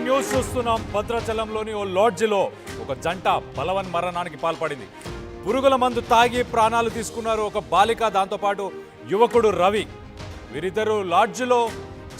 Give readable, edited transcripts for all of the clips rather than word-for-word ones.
News చూస్తున్నాం. భద్రాచలంలోని ఓ లాడ్జిలో ఒక జంట బలవన్ మరణానికి పాల్పడింది. పురుగుల మందు తాగి ప్రాణాలు తీసుకున్నారు ఒక బాలిక, దాంతోపాటు యువకుడు రవి. వీరిద్దరూ లాడ్జిలో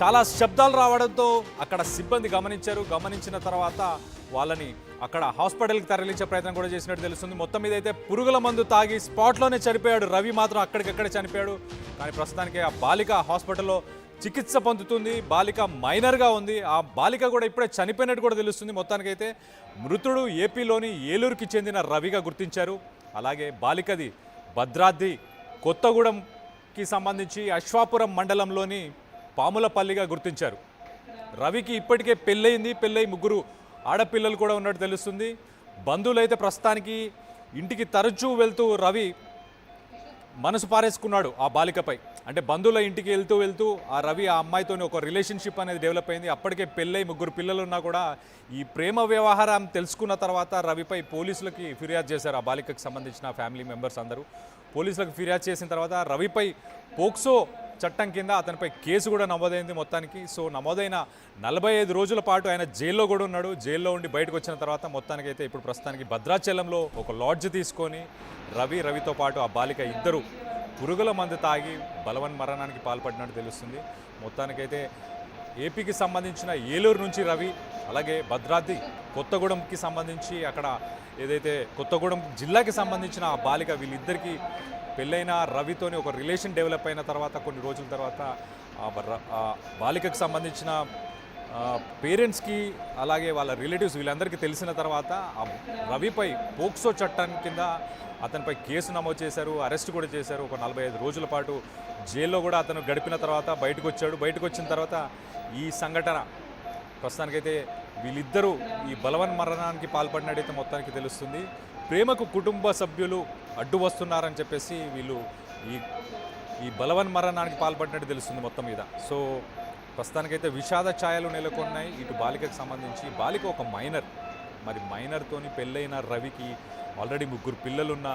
చాలా శబ్దాలు రావడంతో అక్కడ సిబ్బంది గమనించిన తర్వాత వాళ్ళని అక్కడ హాస్పిటల్కి తరలించే ప్రయత్నం కూడా చేసినట్టు తెలుస్తుంది. మొత్తం మీద అయితే పురుగుల మందు తాగి స్పాట్లోనే చనిపోయాడు. రవి మాత్రం అక్కడికక్కడే చనిపోయాడు. కానీ ప్రస్తుతానికి ఆ బాలిక హాస్పిటల్లో చికిత్స పొందుతుంది. బాలిక మైనర్గా ఉంది. ఆ బాలిక కూడా ఇప్పుడే చనిపోయినట్టు కూడా తెలుస్తుంది. మొత్తానికైతే మృతుడు ఏపీలోని ఏలూరుకి చెందిన రవిగా గుర్తించారు. అలాగే బాలికది భద్రాద్రి కొత్తగూడెంకి సంబంధించి అశ్వాపురం మండలంలోని పాములపల్లిగా గుర్తించారు. రవికి ఇప్పటికే పెళ్ళయింది. పెళ్ళయి 3 ఆడపిల్లలు కూడా ఉన్నట్టు తెలుస్తుంది. బంధువులు అయితే ప్రస్తుతానికి ఇంటికి తరచూ వెళ్తూ రవి మనసు పారేసుకున్నాడు ఆ బాలికపై. అంటే బంధువుల ఇంటికి వెళ్తూ ఆ రవి ఆ అమ్మాయితో ఒక రిలేషన్షిప్ అనేది డెవలప్ అయింది. అప్పటికే పెళ్ళై 3 పిల్లలు ఉన్నా కూడా ఈ ప్రేమ వ్యవహారం తెలుసుకున్న తర్వాత రవిపై పోలీసులకి ఫిర్యాదు చేశారు. ఆ బాలికకు సంబంధించిన ఫ్యామిలీ మెంబర్స్ అందరూ పోలీసులకు ఫిర్యాదు చేసిన తర్వాత రవిపై పోక్సో చట్టం కింద అతనిపై కేసు కూడా నమోదైంది మొత్తానికి. సో నమోదైన 45 రోజుల పాటు ఆయన జైల్లో కూడా ఉన్నాడు. జైల్లో ఉండి బయటకు వచ్చిన తర్వాత మొత్తానికైతే ఇప్పుడు ప్రస్తుతానికి భద్రాచలంలో ఒక లాడ్జ్ తీసుకొని రవితో పాటు ఆ బాలిక ఇద్దరు పురుగుల మందు తాగి బలవన్ మరణానికి పాల్పడినట్టు తెలుస్తుంది. మొత్తానికైతే ఏపీకి సంబంధించిన ఏలూరు నుంచి రవి, అలాగే భద్రాద్రి కొత్తగూడెంకి సంబంధించి అక్కడ ఏదైతే కొత్తగూడెం జిల్లాకి సంబంధించిన ఆ బాలిక, వీళ్ళిద్దరికీ పెళ్ళైన రవితోని ఒక రిలేషన్ డెవలప్ అయిన తర్వాత కొన్ని రోజుల తర్వాత ఆ బాలికకు సంబంధించిన పేరెంట్స్కి అలాగే వాళ్ళ రిలేటివ్స్ వీళ్ళందరికీ తెలిసిన తర్వాత ఆ రవిపై పోక్సో చట్టం కింద అతనిపై కేసు నమోదు చేశారు. అరెస్ట్ కూడా చేశారు. ఒక 45 రోజుల పాటు జైల్లో కూడా అతను గడిపిన తర్వాత బయటకు వచ్చాడు. బయటకు వచ్చిన తర్వాత ఈ సంఘటన ప్రస్తుతానికైతే వీళ్ళిద్దరూ ఈ బలవన్ మరణానికి పాల్పడినట్టయితే మొత్తానికి తెలుస్తుంది. ప్రేమకు కుటుంబ సభ్యులు అడ్డు వస్తున్నారని చెప్పేసి వీళ్ళు ఈ బలవన్ మరణానికి పాల్పడినట్టు తెలుస్తుంది మొత్తం మీద. సో ప్రస్తుతానికైతే విషాద ఛాయలు నెలకొన్నాయి. ఇటు బాలికకు సంబంధించి, బాలిక ఒక మైనర్, మరి మైనర్తోని పెళ్ళైన రవికి ఆల్రెడీ 3 పిల్లలున్న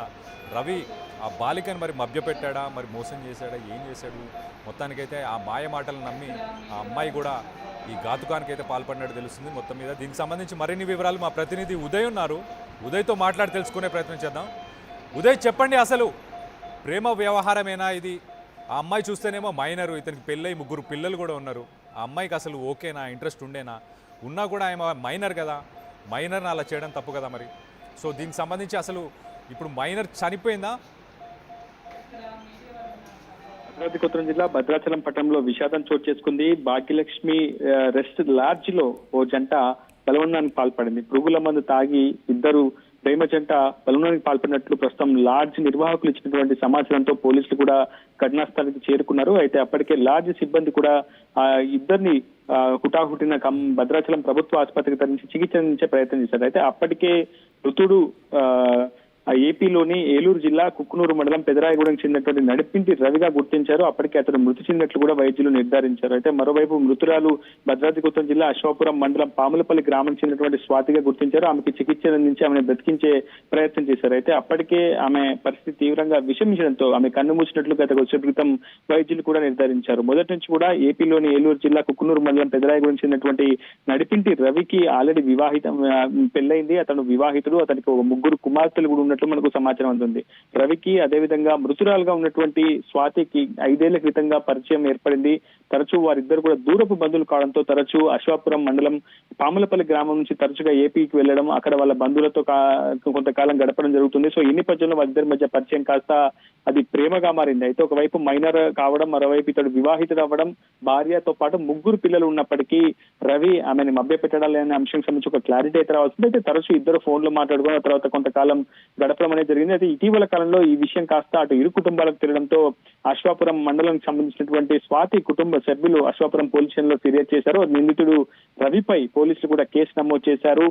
రవి ఆ బాలికను మరి మభ్యపెట్టాడా, మరి మోసం చేశాడా, ఏం చేశాడు? మొత్తానికైతే ఆ మాయ మాటలు నమ్మి ఆ అమ్మాయి కూడా ఈ ఘాతుకానికైతే పాల్పడినట్టు తెలుస్తుంది మొత్తం మీద. దీనికి సంబంధించి మరిన్ని వివరాలు మా ప్రతినిధి ఉదయ్ ఉన్నారు. ఉదయ్తో మాట్లాడి తెలుసుకునే ప్రయత్నం చేద్దాం. ఉదయ్, చెప్పండి, అసలు ప్రేమ వ్యవహారమేనా ఇది? ఆ అమ్మాయి చూస్తేనేమో మైనరు, ఇతనికి పెళ్ళై 3 పిల్లలు కూడా ఉన్నారు. ఆ అమ్మాయికి అసలు ఓకేనా, ఇంట్రెస్ట్ ఉండేనా? ఉన్నా కూడా ఆమె మైనర్ కదా, మైనర్ని అలా చేయడం తప్పు కదా మరి. సో దీనికి సంబంధించి అసలు ఇప్పుడు మైనర్ చనిపోయిందా? భద్రాద్రి కొత్తగూడెం జిల్లా భద్రాచలం పట్టణంలో విషాదం చోటు చేసుకుంది. భాగ్యలక్ష్మి రెస్ట్ లాడ్జ్ లో ఓ జంట బలవన్నానికి పాల్పడింది. పురుగుల మందు తాగి ఇద్దరు ప్రేమ జంట బలవన్నానికి పాల్పడినట్లు ప్రస్తుతం లాడ్జ్ నిర్వాహకులు ఇచ్చినటువంటి సమాచారంతో పోలీసులు కూడా ఘటనాస్థలానికి చేరుకున్నారు. అయితే అప్పటికే లాడ్జ్ సిబ్బంది కూడా ఆ ఇద్దరిని హుటాహుటిన భద్రాచలం ప్రభుత్వ ఆసుపత్రికి తరలించి చికిత్స అందించే ప్రయత్నం చేశారు. అయితే అప్పటికే మృతుడు ఏపీలోని ఏలూరు జిల్లా కుక్కునూరు మండలం పెదరాయగూడెం చెందినటువంటి నడిపింటి రవిగా గుర్తించారు. అప్పటికే అతను మృతి చెందినట్లు కూడా వైద్యులు నిర్ధారించారు. అయితే మరోవైపు మృతురాలు భద్రాద్రి కొత్తగూడెం జిల్లా అశ్వాపురం మండలం పాములపల్లి గ్రామం చెందినటువంటి స్వాతిగా గుర్తించారు. ఆమెకి చికిత్స అందించి ఆమెను బ్రతికించే ప్రయత్నం చేశారు. అయితే అప్పటికే ఆమె పరిస్థితి తీవ్రంగా విషమించడంతో ఆమె కన్ను మూసినట్లు గత కొద్ది క్రితం వైద్యులు కూడా నిర్ధారించారు. మొదటి నుంచి కూడా ఏపీలోని ఏలూరు జిల్లా కుక్కునూరు మండలం పెదరాయగూడెం చెందినటువంటి నడిపింటి రవికి ఆల్రెడీ పెళ్ళైంది. అతను వివాహితుడు. అతనికి ఒక 3 కుమార్తెలు కూడా ఉన్నట్లు మనకు సమాచారం అందుంది. రవికి అదేవిధంగా మృతురాలుగా ఉన్నటువంటి స్వాతికి 5 ఏళ్ల క్రితంగా పరిచయం ఏర్పడింది. తరచూ వారిద్దరు కూడా దూరపు బంధువులు కావడంతో తరచూ అశ్వాపురం మండలం పాములపల్లి గ్రామం నుంచి తరచుగా ఏపీకి వెళ్లడం, అక్కడ వాళ్ళ బంధువులతో కొంతకాలం గడపడం జరుగుతుంది. సో ఈ నేపథ్యంలో వారిద్దరి మధ్య పరిచయం కాస్త అది ప్రేమగా మారింది. అయితే ఒకవైపు మైనర్ కావడం, మరోవైపు ఇతడు వివాహితుడు అవ్వడం, భార్యతో పాటు 3 పిల్లలు ఉన్నప్పటికీ రవి ఆమెను మభ్య పెట్టడాలి అనే అంశం సంబంధించి ఒక క్లారిటీ అయితే రావాల్సింది. అయితే తరచూ ఇద్దరు ఫోన్లు మాట్లాడుకున్న తర్వాత కొంతకాలం గడపడం అనేది జరిగింది. అయితే ఇటీవల కాలంలో ఈ విషయం కాస్త అటు ఇరు కుటుంబాలకు తెలియడంతో అశ్వాపురం మండలానికి సంబంధించినటువంటి స్వాతి కుటుంబ సభ్యులు అశ్వాపురం పోలీస్ స్టేషన్లో ఫిర్యాదు చేశారు. నిందితుడు రవిపై పోలీసులు కూడా కేసు నమోదు చేశారు.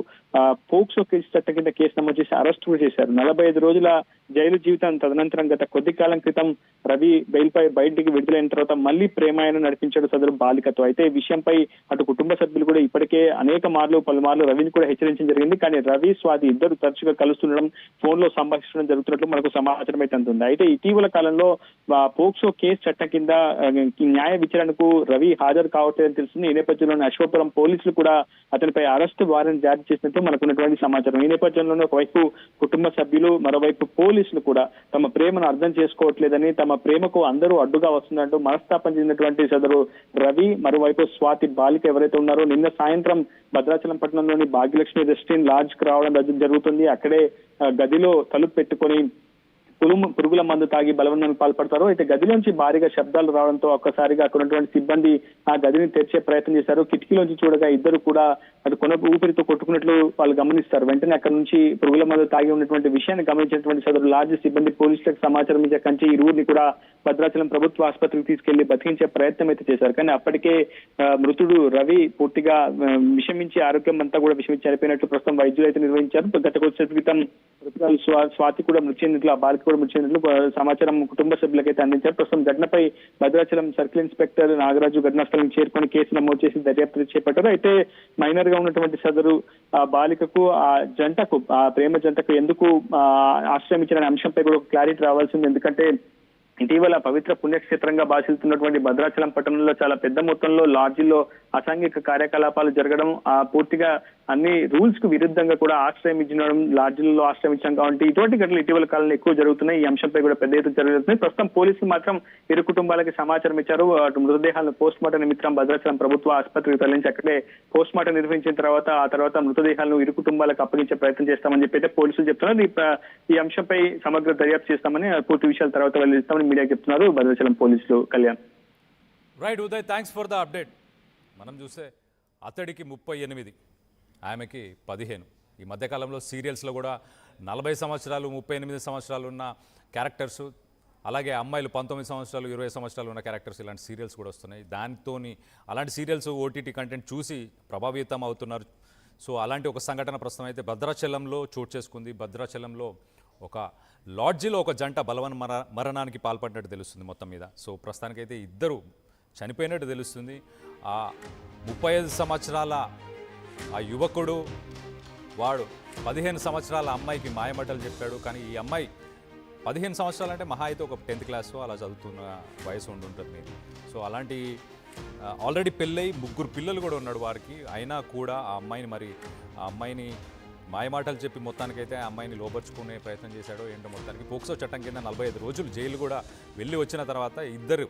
పోక్సో కేసు చట్టం కింద కేసు నమోదు చేసి అరెస్ట్ కూడా చేశారు. 45 రోజుల జైలు జీవితం తదనంతరం గత కొద్ది కాలం క్రితం రవి బెయిల్పై బయటికి విడుదలైన తర్వాత మళ్లీ ప్రేమాయణం నడిపించాడు సదరు బాలికతో. అయితే ఈ విషయంపై అటు కుటుంబ సభ్యులు కూడా ఇప్పటికే పలుమార్లు రవిని కూడా హెచ్చరించడం జరిగింది. కానీ రవి స్వాతి ఇద్దరు తరచుగా కలుస్తుండడం, ఫోన్లో ఫోన్ లో సంభాషించడం జరుగుతున్నట్లు మనకు సమాచారం అయితే అందుతుంది. అయితే ఇటీవల కాలంలో పోక్సో కేసు చట్టం కింద న్యాయ విచారణకు రవి హాజరు కావట్లేదని తెలుస్తుంది. ఈ నేపథ్యంలోనే అశ్వపురం పోలీసులు కూడా అతనిపై అరెస్ట్ వారెంట్ జారీ చేసినట్టు మనకున్నటువంటి సమాచారం. ఈ నేపథ్యంలోనే ఒకవైపు కుటుంబ సభ్యులు, మరోవైపు పోలీసులు కూడా తమ ప్రేమను అర్థం చేసుకోవట్లేదని, తమ ప్రేమకు అందరూ అడ్డుగా వస్తుందంటూ మనస్తాపం చెందినటువంటి సదరు రవి, మరోవైపు స్వాతి బాలిక ఎవరైతే ఉన్నారో నిన్న సాయంత్రం భద్రాచలం పట్టణంలోని భాగ్యలక్ష్మి రెస్టారెంట్ లాడ్జ్ కు రావడం జరుగుతుంది. అక్కడే గదిలో తలుపు పెట్టుకొని పురుగుల మందు తాగి బలవన్యానికి పాల్పడతారు. అయితే గదిలోంచి భారీగా శబ్దాలు రావడంతో ఒక్కసారిగా అక్కడ ఉన్నటువంటి సిబ్బంది ఆ గదిని తెరిచే ప్రయత్నం చేశారు. కిటికీలోంచి చూడగా ఇద్దరు కూడా అటు ఊపిరితో కొట్టుకున్నట్లు వాళ్ళు గమనిస్తారు. వెంటనే అక్కడ నుంచి పురుగుల మందు తాగి ఉన్నటువంటి విషయాన్ని గమనించినటువంటి సదరు లాడ్జ్ సిబ్బంది పోలీసులకు సమాచారం ఇచ్చే ఇరువురిని కూడా భద్రాచలం ప్రభుత్వ ఆసుపత్రికి తీసుకెళ్లి బతికించే ప్రయత్నం అయితే చేశారు. కానీ అప్పటికే మృతుడు రవి పూర్తిగా విషమించి, ఆరోగ్యం అంతా కూడా విషమించి చనిపోయినట్లు ప్రస్తుతం వైద్యులు అయితే నిర్వహించారు. గత కొద్ది క్రితం మృతురాలు స్వాతి కూడా మృతి చెందినట్లు, ఆ బాలిక కూడా మృతి చెందినట్లు సమాచారం కుటుంబ సభ్యులకైతే అందించారు. ప్రస్తుతం ఘటనపై భద్రాచలం సర్కిల్ ఇన్స్పెక్టర్ నాగరాజు ఘటనా స్థలం చేరుకొని కేసు నమోదు చేసి దర్యాప్తు చేపట్టారు. అయితే మైనర్ గా ఉన్నటువంటి సదరు ఆ బాలికకు, ఆ జంటకు, ఆ ప్రేమ జంటకు ఎందుకు ఆశ్రయించిన అంశంపై కూడా క్లారిటీ రావాల్సింది. ఎందుకంటే ఇటీవల పవిత్ర పుణ్యక్షేత్రంగా భాషిస్తున్నటువంటి భద్రాచలం పట్టణంలో చాలా పెద్ద మొత్తంలో లాడ్జిల్లో అసాంఘిక కార్యకలాపాలు జరగడం, పూర్తిగా అన్ని రూల్స్ కు విరుద్ధంగా కూడా ఆశ్రయించడం, లాడ్జిల్లో ఆశ్రయించడం కాబట్టి ఇటువంటి ఘటనలు ఇటీవల కాలంలో ఎక్కువ జరుగుతున్నాయి. ఈ అంశంపై కూడా పెద్ద ఎత్తున జరుగుతున్నాయి. ప్రస్తుతం పోలీసులు మాత్రం ఇరు కుటుంబాలకి సమాచారం ఇచ్చారు. అటు మృతదేహాలను పోస్ట్ మార్టం నిమిత్తం భద్రాచలం ప్రభుత్వ ఆసుపత్రికి తరలించి అక్కడే పోస్ట్ మార్టం నిర్వహించిన తర్వాత మృతదేహాలను ఇరు కుటుంబాలకు అప్పగించే ప్రయత్నం చేస్తామని చెప్పి అయితే పోలీసులు చెప్తున్నారు. ఈ అంశంపై సమగ్ర దర్యాప్తు చేస్తామని, పూర్తి విషయాల తర్వాత వెల్లడిస్తామని మీడియా చెప్తున్నారు భద్రాచలం పోలీసులు. Kalyan. Right Uday, thanks for the update. మనం చూస్తే అతడికి 38, ఆమెకి 15. ఈ మధ్యకాలంలో సీరియల్స్లో కూడా 40 సంవత్సరాలు 38 సంవత్సరాలు ఉన్న క్యారెక్టర్స్, అలాగే అమ్మాయిలు 19 సంవత్సరాలు 20 సంవత్సరాలు ఉన్న క్యారెక్టర్స్, ఇలాంటి సీరియల్స్ కూడా వస్తున్నాయి. దానితోని అలాంటి సీరియల్స్ ఓటీటీ కంటెంట్ చూసి ప్రభావితం అవుతున్నారు. సో అలాంటి ఒక సంఘటన ప్రస్తుతం అయితే భద్రాచలంలో చోటు చేసుకుంది. భద్రాచలంలో ఒక లాడ్జిలో ఒక జంట బలవన్ మరణానికి పాల్పడినట్టు తెలుస్తుంది మొత్తం మీద. సో ప్రస్తుతానికైతే ఇద్దరు చనిపోయినట్టు తెలుస్తుంది. ఆ 35 సంవత్సరాల ఆ యువకుడు, వాడు 15 సంవత్సరాల అమ్మాయికి మాయమాటలు చెప్పాడు. కానీ ఈ అమ్మాయి 15 సంవత్సరాలు అంటే మహా అయితే ఒక 10th క్లాస్ అలా చదువుతున్న వయసు ఉండుంటుంది. సో అలాంటి ఆల్రెడీ పెళ్ళై 3 పిల్లలు కూడా ఉన్నాడు వారికి. అయినా కూడా ఆ అమ్మాయిని మాయమాటలు చెప్పి మొత్తానికైతే ఆ అమ్మాయిని లోపరుచుకునే ప్రయత్నం చేశాడో ఏంటో. మొత్తానికి పోక్సో చట్టం కింద 45 రోజులు జైలు కూడా వెళ్ళి వచ్చిన తర్వాత ఇద్దరు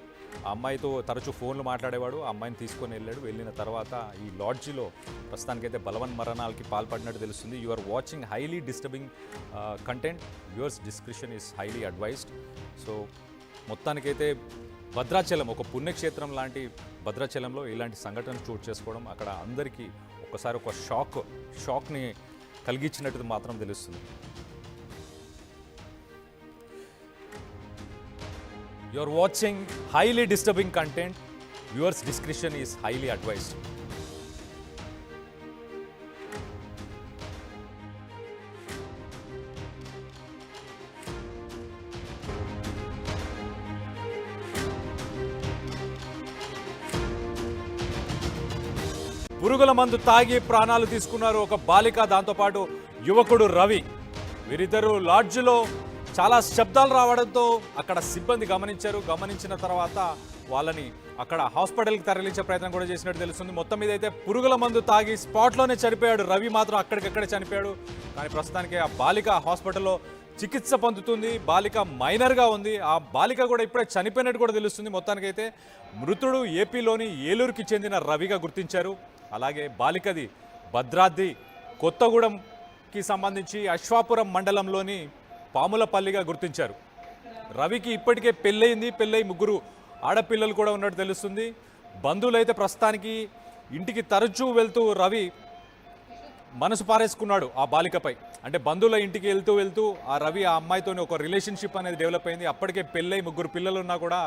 ఆ అమ్మాయితో తరచూ ఫోన్లు మాట్లాడేవాడు. ఆ అమ్మాయిని తీసుకొని వెళ్ళిన తర్వాత ఈ లాడ్జిలో ప్రస్తుతానికైతే బలవన్ మరణాలకి పాల్పడినట్టు తెలుస్తుంది. You are watching highly disturbing content. Viewers discretion is highly advised. So మొత్తానికైతే భద్రాచలం ఒక పుణ్యక్షేత్రం లాంటి భద్రాచలంలో ఇలాంటి సంఘటనలు చోటు చేసుకోవడం అక్కడ అందరికీ ఒకసారి ఒక షాక్ని కలిగించినట్టు మాత్రం తెలుస్తుంది. You are watching highly disturbing content. Viewers discretion is highly advised. పురుగుల మందు తాగి ప్రాణాలు తీసుకున్నారు ఒక బాలిక, దాంతోపాటు యువకుడు రవి. వీరిద్దరూ లాడ్జిలో చాలా శబ్దాలు రావడంతో అక్కడ సిబ్బంది గమనించిన తర్వాత వాళ్ళని అక్కడ హాస్పిటల్కి తరలించే ప్రయత్నం కూడా చేసినట్టు తెలుస్తుంది. మొత్తం మీద అయితే పురుగుల మందు తాగి స్పాట్లోనే చనిపోయాడు. రవి మాత్రం అక్కడికక్కడే చనిపోయాడు. కానీ ప్రస్తుతానికి ఆ బాలిక హాస్పిటల్లో చికిత్స పొందుతుంది. బాలిక మైనర్గా ఉంది. ఆ బాలిక కూడా ఇప్పుడే చనిపోయినట్టు కూడా తెలుస్తుంది. మొత్తానికైతే మృతుడు ఏపీలోని ఏలూరుకి చెందిన రవిగా గుర్తించారు. అలాగే బాలికది భద్రాద్రి కొత్తగూడెంకి సంబంధించి అశ్వాపురం మండలంలోని పాములపల్లిగా గుర్తించారు. రవికి ఇప్పటికే పెళ్ళై 3 ఆడపిల్లలు కూడా ఉన్నట్టు తెలుస్తుంది. బంధువులు అయితే ప్రస్తుతానికి ఇంటికి తరచూ వెళ్తూ రవి మనసు పారేసుకున్నాడు ఆ బాలికపై. అంటే బంధువుల ఇంటికి వెళ్తూ ఆ రవి ఆ అమ్మాయితోని ఒక రిలేషన్షిప్ అనేది డెవలప్ అయింది. అప్పటికే పెళ్ళై 3 పిల్లలు ఉన్నా కూడా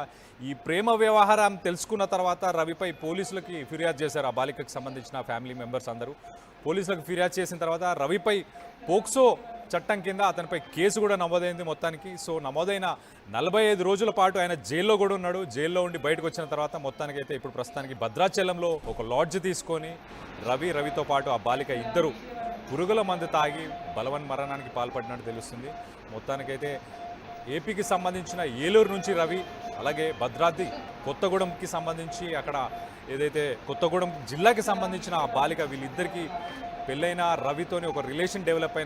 ఈ ప్రేమ వ్యవహారం తెలుసుకున్న తర్వాత రవిపై పోలీసులకి ఫిర్యాదు చేశారు. ఆ బాలికకు సంబంధించిన ఫ్యామిలీ మెంబర్స్ అందరూ పోలీసులకు ఫిర్యాదు చేసిన తర్వాత రవిపై పోక్సో చట్టం కింద అతనిపై కేసు కూడా నమోదైంది మొత్తానికి. సో నమోదైన 45 రోజుల పాటు ఆయన జైల్లో కూడా ఉన్నాడు. జైల్లో ఉండి బయటకు వచ్చిన తర్వాత మొత్తానికి అయితే ఇప్పుడు ప్రస్తుతానికి భద్రాచలంలో ఒక లాడ్జ్ తీసుకొని రవితో పాటు ఆ బాలిక ఇద్దరు పురుగుల మందు తాగి బలవన్ మరణానికి పాల్పడినట్టు తెలుస్తుంది. మొత్తానికైతే ఏపీకి సంబంధించిన ఏలూరు నుంచి రవి, అలాగే భద్రాద్రి కొత్తగూడెంకి సంబంధించి అక్కడ ఏదైతే కొత్తగూడెం జిల్లాకి సంబంధించిన ఆ బాలిక, వీళ్ళిద్దరికీ పెళ్ళైన రవితోని ఒక రిలేషన్ డెవలప్ అయిన